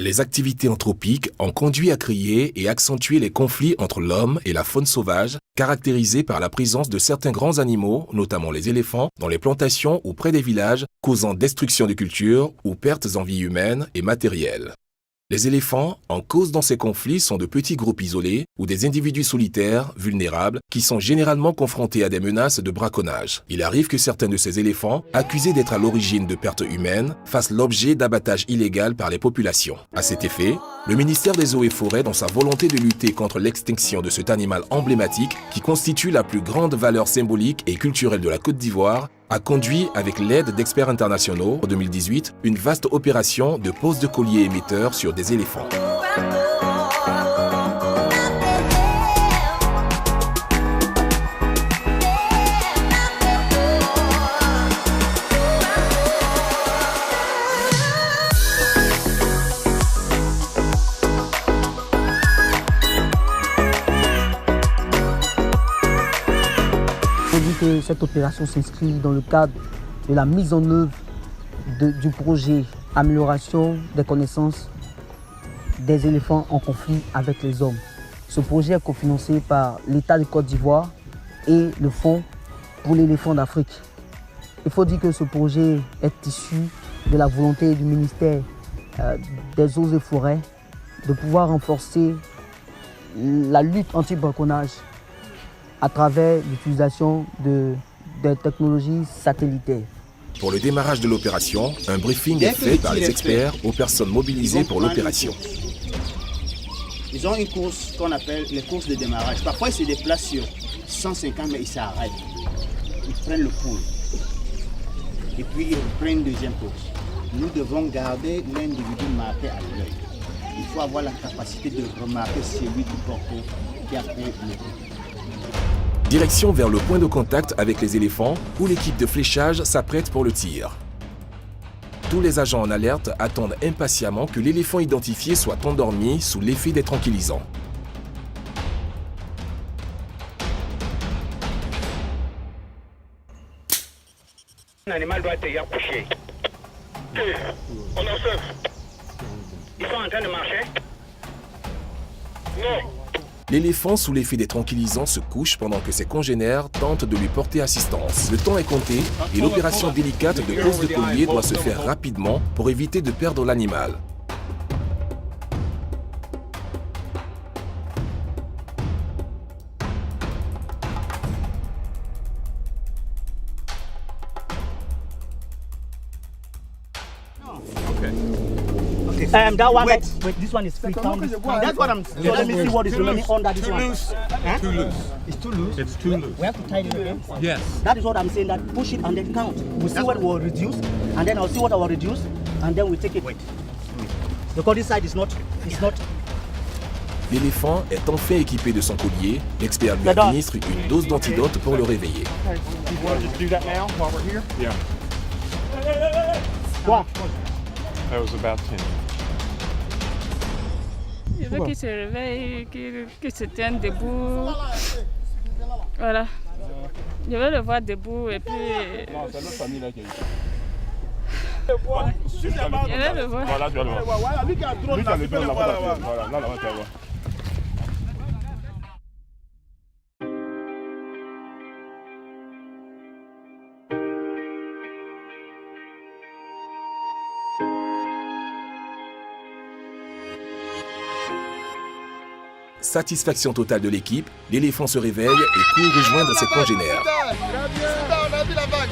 Les activités anthropiques ont conduit à créer et accentuer les conflits entre l'homme et la faune sauvage, caractérisés par la présence de certains grands animaux, notamment les éléphants, dans les plantations ou près des villages, causant destruction de cultures ou pertes en vie humaine et matérielle. Les éléphants, en cause dans ces conflits, sont de petits groupes isolés ou des individus solitaires, vulnérables, qui sont généralement confrontés à des menaces de braconnage. Il arrive que certains de ces éléphants, accusés d'être à l'origine de pertes humaines, fassent l'objet d'abattage illégal par les populations. À cet effet, le ministère des Eaux et Forêts, dans sa volonté de lutter contre l'extinction de cet animal emblématique qui constitue la plus grande valeur symbolique et culturelle de la Côte d'Ivoire, a conduit, avec l'aide d'experts internationaux, en 2018, une vaste opération de pose de colliers émetteurs sur des éléphants. Que cette opération s'inscrit dans le cadre de la mise en œuvre du projet Amélioration des connaissances des éléphants en conflit avec les hommes. Ce projet est cofinancé par l'État de Côte d'Ivoire et le Fonds pour l'éléphant d'Afrique. Il faut dire que ce projet est issu de la volonté du ministère des Eaux et Forêts de pouvoir renforcer la lutte anti-braconnage à travers l'utilisation des technologies satellitaires. Pour le démarrage de l'opération, un briefing est fait par les experts aux personnes mobilisées pour l'opération. Ils ont une course qu'on appelle les courses de démarrage. Parfois, ils se déplacent sur 150 mais ils s'arrêtent. Ils prennent le pouls. Et puis, ils reprennent une deuxième course. Nous devons garder l'individu marqué à l'œil. Il faut avoir la capacité de remarquer celui du porteur qui a fait le coup. Direction vers le point de contact avec les éléphants où l'équipe de fléchage s'apprête pour le tir. Tous les agents en alerte attendent impatiemment que l'éléphant identifié soit endormi sous l'effet des tranquillisants. Un animal doit être couché. On observe. Ils sont en train de marcher? Non. L'éléphant, sous l'effet des tranquillisants, se couche pendant que ses congénères tentent de lui porter assistance. Le temps est compté et l'opération délicate de pose de collier doit se faire rapidement pour éviter de perdre l'animal. That one, wait, this one is free down. That's what I'm saying. So let me see what is remaining under this one. Too loose. It's too loose? It's too loose. We have to tighten it again? Yes. That is what I'm saying, that push it and then count. We'll see what will reduce, and then I'll see what I will reduce, and then we'll take it. Wait. Because this side is not, L'éléphant est enfin équipé de son collier. L'expert lui administre une dose d'antidote pour le réveiller. You want to just do that now while we're here? Yeah. What? That was about 10. Je veux qu'il se réveille, qu'il se tienne debout. Voilà. Je veux le voir debout et puis... Non, c'est l'autre famille là qui a eu ça. Je vais le voir. Voilà, tu vas le voir. Lui qui a le drone là-bas. Voilà, là, tu vas voir. Satisfaction totale de l'équipe, l'éléphant se réveille et court rejoindre ses congénères. On a vu la vague.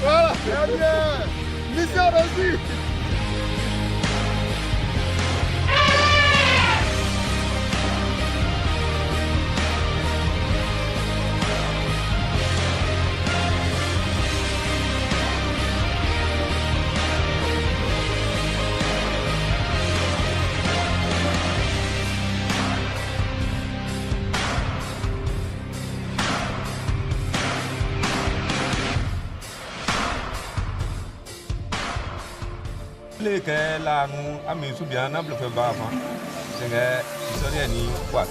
Voilà, bien. Mission réussie. Le que la nous a mis sous bien à bloquer bas, c'est que ça n'est ni quoi.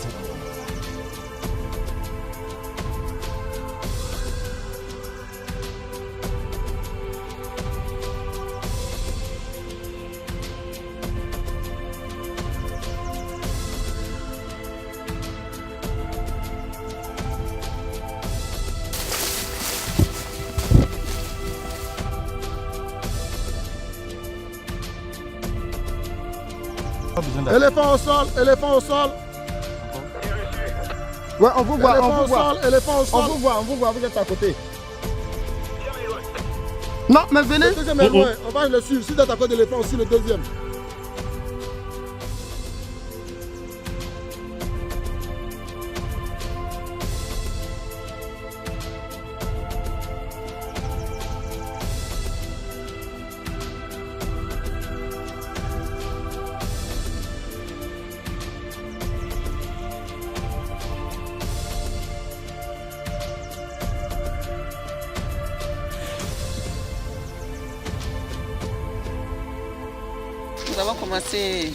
Éléphant au sol, éléphant au sol. Ouais, on vous voit, on vous voit. Éléphant au sol. On vous voit, vous êtes à côté. Non, mais venez. Le deuxième est loin, on va le suivre. Si vous êtes à côté de l'éléphant aussi, le deuxième. Nous avons commencé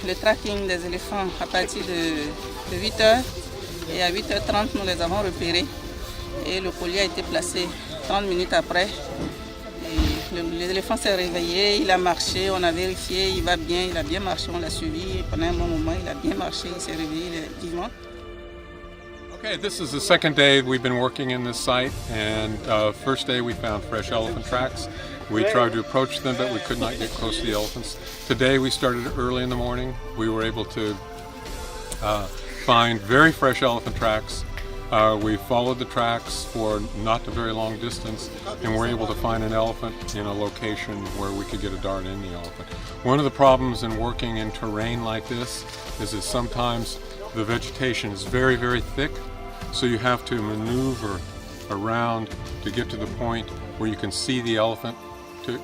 le tracking des éléphants à partir de 8h et à 8h30 nous les avons repérés et le collier a été placé 30 minutes après. L'éléphant s'est réveillé, il a marché, on a vérifié, il va bien, il a bien marché, on l'a suivi et pendant un bon moment il a bien marché, il s'est réveillé vivant. Okay, this is the second day we've been working in this site, and first day we found fresh elephant tracks. We tried to approach them, but we could not get close to the elephants. Today we started early in the morning. We were able to find very fresh elephant tracks. We followed the tracks for not a very long distance, and were able to find an elephant in a location where we could get a dart in the elephant. One of the problems in working in terrain like this is that sometimes the vegetation is very, very thick, so you have to maneuver around to get to the point where you can see the elephant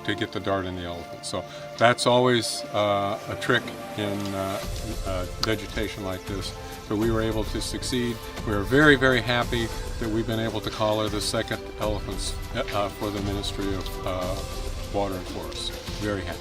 to get the dart in the elephant. So that's always a trick in vegetation like this. But we were able to succeed. We are very, very happy that we've been able to collar the second elephants for the Ministry of Water and Forests. Very happy.